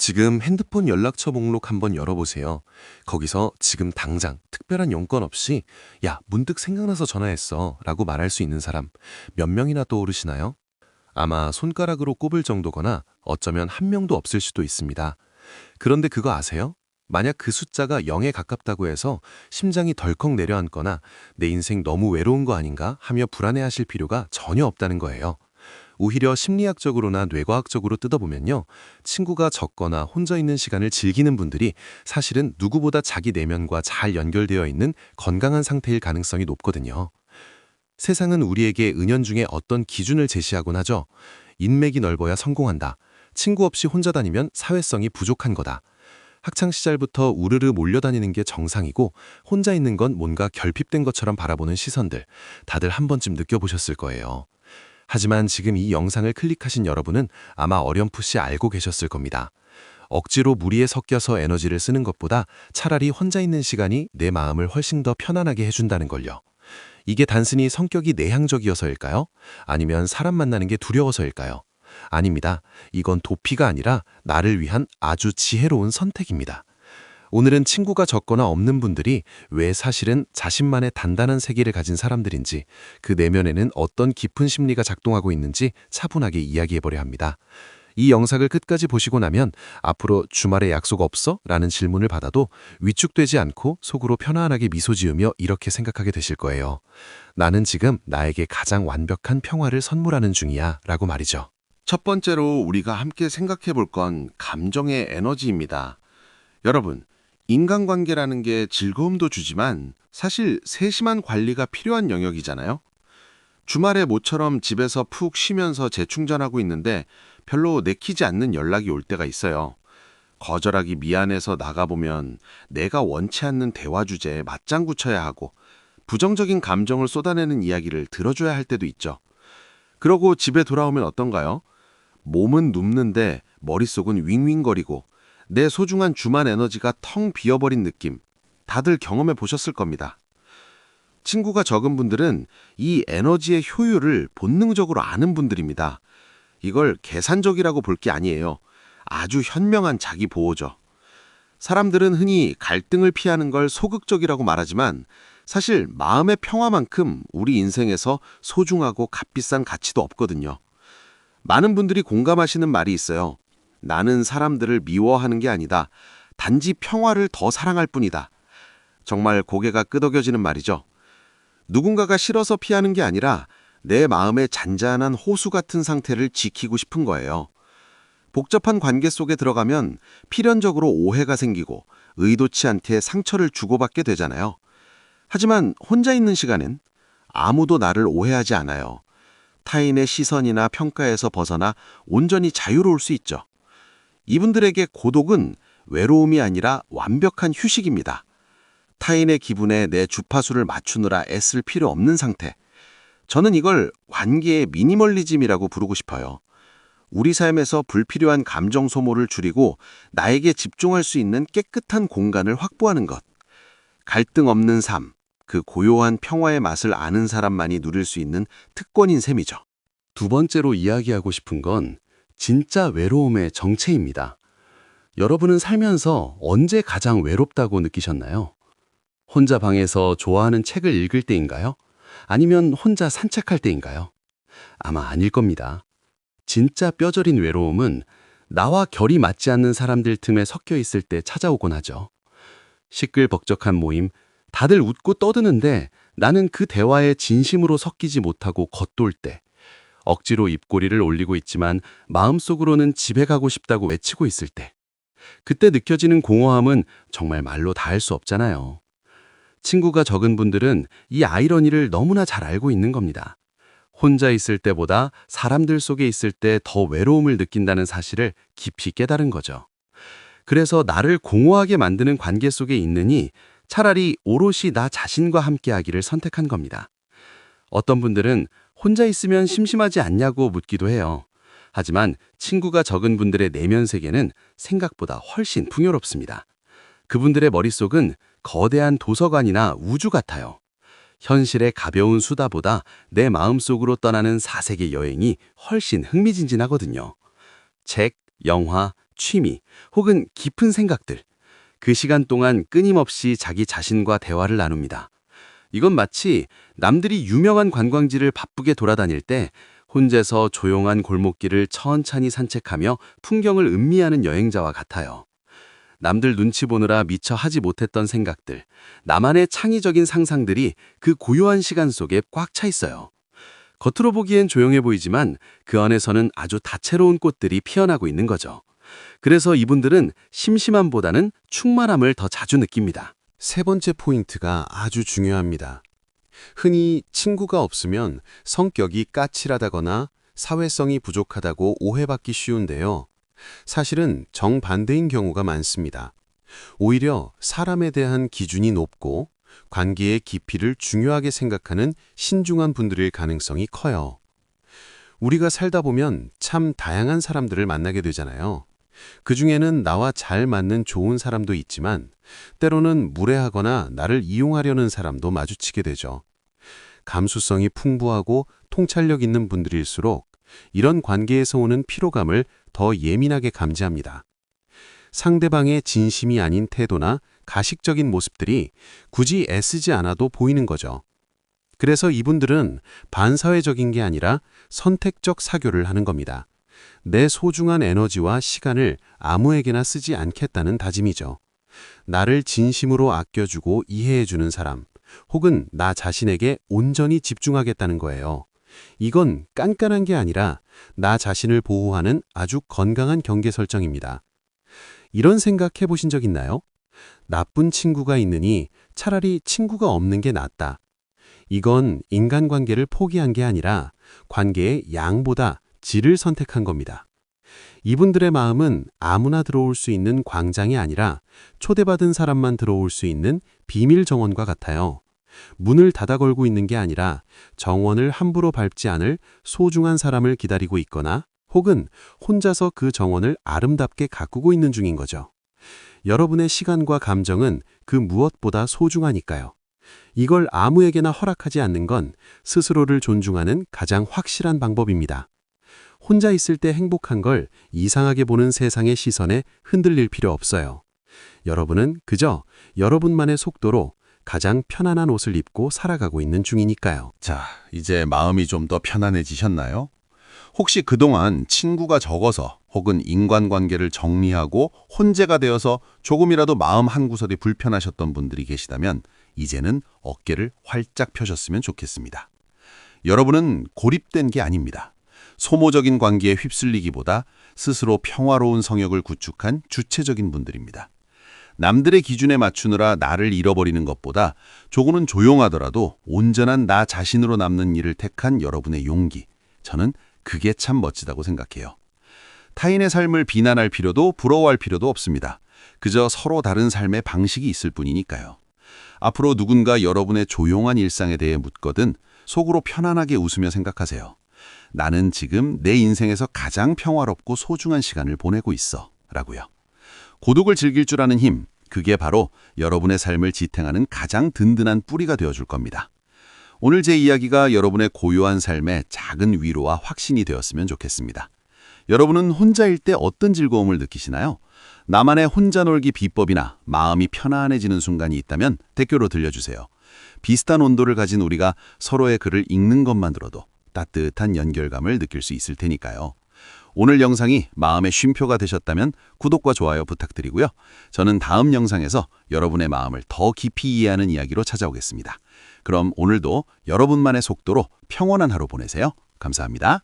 지금 핸드폰 연락처 목록 한번 열어보세요. 거기서 지금 당장 특별한 용건 없이 야, 문득 생각나서 전화했어 라고 말할 수 있는 사람 몇 명이나 떠오르시나요? 아마 손가락으로 꼽을 정도거나 어쩌면 한 명도 없을 수도 있습니다. 그런데 그거 아세요? 만약 그 숫자가 0에 가깝다고 해서 심장이 덜컥 내려앉거나 내 인생 너무 외로운 거 아닌가 하며 불안해하실 필요가 전혀 없다는 거예요. 오히려 심리학적으로나 뇌과학적으로 뜯어보면요. 친구가 적거나 혼자 있는 시간을 즐기는 분들이 사실은 누구보다 자기 내면과 잘 연결되어 있는 건강한 상태일 가능성이 높거든요. 세상은 우리에게 은연중에 어떤 기준을 제시하곤 하죠. 인맥이 넓어야 성공한다. 친구 없이 혼자 다니면 사회성이 부족한 거다. 학창시절부터 우르르 몰려다니는 게 정상이고 혼자 있는 건 뭔가 결핍된 것처럼 바라보는 시선들 다들 한 번쯤 느껴보셨을 거예요. 하지만 지금 이 영상을 클릭하신 여러분은 아마 어렴풋이 알고 계셨을 겁니다. 억지로 무리에 섞여서 에너지를 쓰는 것보다 차라리 혼자 있는 시간이 내 마음을 훨씬 더 편안하게 해준다는 걸요. 이게 단순히 성격이 내향적이어서일까요? 아니면 사람 만나는 게 두려워서일까요? 아닙니다. 이건 도피가 아니라 나를 위한 아주 지혜로운 선택입니다. 오늘은 친구가 적거나 없는 분들이 왜 사실은 자신만의 단단한 세계를 가진 사람들인지, 그 내면에는 어떤 깊은 심리가 작동하고 있는지 차분하게 이야기해보려 합니다. 이 영상을 끝까지 보시고 나면 앞으로 주말에 약속 없어? 라는 질문을 받아도 위축되지 않고 속으로 편안하게 미소 지으며 이렇게 생각하게 되실 거예요. 나는 지금 나에게 가장 완벽한 평화를 선물하는 중이야 라고 말이죠. 첫 번째로 우리가 함께 생각해 볼 건 감정의 에너지입니다. 여러분, 인간관계라는 게 즐거움도 주지만 사실 세심한 관리가 필요한 영역이잖아요. 주말에 모처럼 집에서 푹 쉬면서 재충전하고 있는데 별로 내키지 않는 연락이 올 때가 있어요. 거절하기 미안해서 나가보면 내가 원치 않는 대화 주제에 맞장구 쳐야 하고 부정적인 감정을 쏟아내는 이야기를 들어줘야 할 때도 있죠. 그러고 집에 돌아오면 어떤가요? 몸은 눕는데 머릿속은 윙윙거리고 내 소중한 주말 에너지가 텅 비어버린 느낌, 다들 경험해 보셨을 겁니다. 친구가 적은 분들은 이 에너지의 효율을 본능적으로 아는 분들입니다. 이걸 계산적이라고 볼 게 아니에요. 아주 현명한 자기 보호죠. 사람들은 흔히 갈등을 피하는 걸 소극적이라고 말하지만 사실 마음의 평화만큼 우리 인생에서 소중하고 값비싼 가치도 없거든요. 많은 분들이 공감하시는 말이 있어요. 나는 사람들을 미워하는 게 아니다. 단지 평화를 더 사랑할 뿐이다. 정말 고개가 끄덕여지는 말이죠. 누군가가 싫어서 피하는 게 아니라 내 마음의 잔잔한 호수 같은 상태를 지키고 싶은 거예요. 복잡한 관계 속에 들어가면 필연적으로 오해가 생기고 의도치 않게 상처를 주고받게 되잖아요. 하지만 혼자 있는 시간엔 아무도 나를 오해하지 않아요. 타인의 시선이나 평가에서 벗어나 온전히 자유로울 수 있죠. 이분들에게 고독은 외로움이 아니라 완벽한 휴식입니다. 타인의 기분에 내 주파수를 맞추느라 애쓸 필요 없는 상태. 저는 이걸 관계의 미니멀리즘이라고 부르고 싶어요. 우리 삶에서 불필요한 감정 소모를 줄이고 나에게 집중할 수 있는 깨끗한 공간을 확보하는 것. 갈등 없는 삶, 그 고요한 평화의 맛을 아는 사람만이 누릴 수 있는 특권인 셈이죠. 두 번째로 이야기하고 싶은 건 진짜 외로움의 정체입니다. 여러분은 살면서 언제 가장 외롭다고 느끼셨나요? 혼자 방에서 좋아하는 책을 읽을 때인가요? 아니면 혼자 산책할 때인가요? 아마 아닐 겁니다. 진짜 뼈저린 외로움은 나와 결이 맞지 않는 사람들 틈에 섞여 있을 때 찾아오곤 하죠. 시끌벅적한 모임, 다들 웃고 떠드는데 나는 그 대화에 진심으로 섞이지 못하고 겉돌 때, 억지로 입꼬리를 올리고 있지만 마음속으로는 집에 가고 싶다고 외치고 있을 때, 그때 느껴지는 공허함은 정말 말로 다 할 수 없잖아요. 친구가 적은 분들은 이 아이러니를 너무나 잘 알고 있는 겁니다. 혼자 있을 때보다 사람들 속에 있을 때 더 외로움을 느낀다는 사실을 깊이 깨달은 거죠. 그래서 나를 공허하게 만드는 관계 속에 있느니 차라리 오롯이 나 자신과 함께하기를 선택한 겁니다. 어떤 분들은 혼자 있으면 심심하지 않냐고 묻기도 해요. 하지만 친구가 적은 분들의 내면 세계는 생각보다 훨씬 풍요롭습니다. 그분들의 머릿속은 거대한 도서관이나 우주 같아요. 현실의 가벼운 수다보다 내 마음속으로 떠나는 사색의 여행이 훨씬 흥미진진하거든요. 책, 영화, 취미 혹은 깊은 생각들. 그 시간 동안 끊임없이 자기 자신과 대화를 나눕니다. 이건 마치 남들이 유명한 관광지를 바쁘게 돌아다닐 때 혼자서 조용한 골목길을 천천히 산책하며 풍경을 음미하는 여행자와 같아요. 남들 눈치 보느라 미처 하지 못했던 생각들, 나만의 창의적인 상상들이 그 고요한 시간 속에 꽉 차 있어요. 겉으로 보기엔 조용해 보이지만 그 안에서는 아주 다채로운 꽃들이 피어나고 있는 거죠. 그래서 이분들은 심심함보다는 충만함을 더 자주 느낍니다. 세 번째 포인트가 아주 중요합니다. 흔히 친구가 없으면 성격이 까칠하다거나 사회성이 부족하다고 오해받기 쉬운데요. 사실은 정반대인 경우가 많습니다. 오히려 사람에 대한 기준이 높고 관계의 깊이를 중요하게 생각하는 신중한 분들일 가능성이 커요. 우리가 살다 보면 참 다양한 사람들을 만나게 되잖아요. 그중에는 나와 잘 맞는 좋은 사람도 있지만 때로는 무례하거나 나를 이용하려는 사람도 마주치게 되죠. 감수성이 풍부하고 통찰력 있는 분들일수록 이런 관계에서 오는 피로감을 더 예민하게 감지합니다. 상대방의 진심이 아닌 태도나 가식적인 모습들이 굳이 애쓰지 않아도 보이는 거죠. 그래서 이분들은 반사회적인 게 아니라 선택적 사교를 하는 겁니다. 내 소중한 에너지와 시간을 아무에게나 쓰지 않겠다는 다짐이죠. 나를 진심으로 아껴주고 이해해주는 사람, 혹은 나 자신에게 온전히 집중하겠다는 거예요. 이건 깐깐한 게 아니라 나 자신을 보호하는 아주 건강한 경계 설정입니다. 이런 생각 해보신 적 있나요? 나쁜 친구가 있느니 차라리 친구가 없는 게 낫다. 이건 인간관계를 포기한 게 아니라 관계의 양보다 질을 선택한 겁니다. 이분들의 마음은 아무나 들어올 수 있는 광장이 아니라 초대받은 사람만 들어올 수 있는 비밀 정원과 같아요. 문을 닫아 걸고 있는 게 아니라 정원을 함부로 밟지 않을 소중한 사람을 기다리고 있거나 혹은 혼자서 그 정원을 아름답게 가꾸고 있는 중인 거죠. 여러분의 시간과 감정은 그 무엇보다 소중하니까요. 이걸 아무에게나 허락하지 않는 건 스스로를 존중하는 가장 확실한 방법입니다. 혼자 있을 때 행복한 걸 이상하게 보는 세상의 시선에 흔들릴 필요 없어요. 여러분은 그저 여러분만의 속도로 가장 편안한 옷을 입고 살아가고 있는 중이니까요. 자, 이제 마음이 좀 더 편안해지셨나요? 혹시 그동안 친구가 적어서 혹은 인간관계를 정리하고 혼재가 되어서 조금이라도 마음 한구석이 불편하셨던 분들이 계시다면 이제는 어깨를 활짝 펴셨으면 좋겠습니다. 여러분은 고립된 게 아닙니다. 소모적인 관계에 휩쓸리기보다 스스로 평화로운 성역을 구축한 주체적인 분들입니다. 남들의 기준에 맞추느라 나를 잃어버리는 것보다 조금은 조용하더라도 온전한 나 자신으로 남는 일을 택한 여러분의 용기, 저는 그게 참 멋지다고 생각해요. 타인의 삶을 비난할 필요도 부러워할 필요도 없습니다. 그저 서로 다른 삶의 방식이 있을 뿐이니까요. 앞으로 누군가 여러분의 조용한 일상에 대해 묻거든 속으로 편안하게 웃으며 생각하세요. 나는 지금 내 인생에서 가장 평화롭고 소중한 시간을 보내고 있어 라고요. 고독을 즐길 줄 아는 힘, 그게 바로 여러분의 삶을 지탱하는 가장 든든한 뿌리가 되어줄 겁니다. 오늘 제 이야기가 여러분의 고요한 삶에 작은 위로와 확신이 되었으면 좋겠습니다. 여러분은 혼자일 때 어떤 즐거움을 느끼시나요? 나만의 혼자 놀기 비법이나 마음이 편안해지는 순간이 있다면 댓글로 들려주세요. 비슷한 온도를 가진 우리가 서로의 글을 읽는 것만으로도 따뜻한 연결감을 느낄 수 있을 테니까요. 오늘 영상이 마음의 쉼표가 되셨다면 구독과 좋아요 부탁드리고요. 저는 다음 영상에서 여러분의 마음을 더 깊이 이해하는 이야기로 찾아오겠습니다. 그럼 오늘도 여러분만의 속도로 평온한 하루 보내세요. 감사합니다.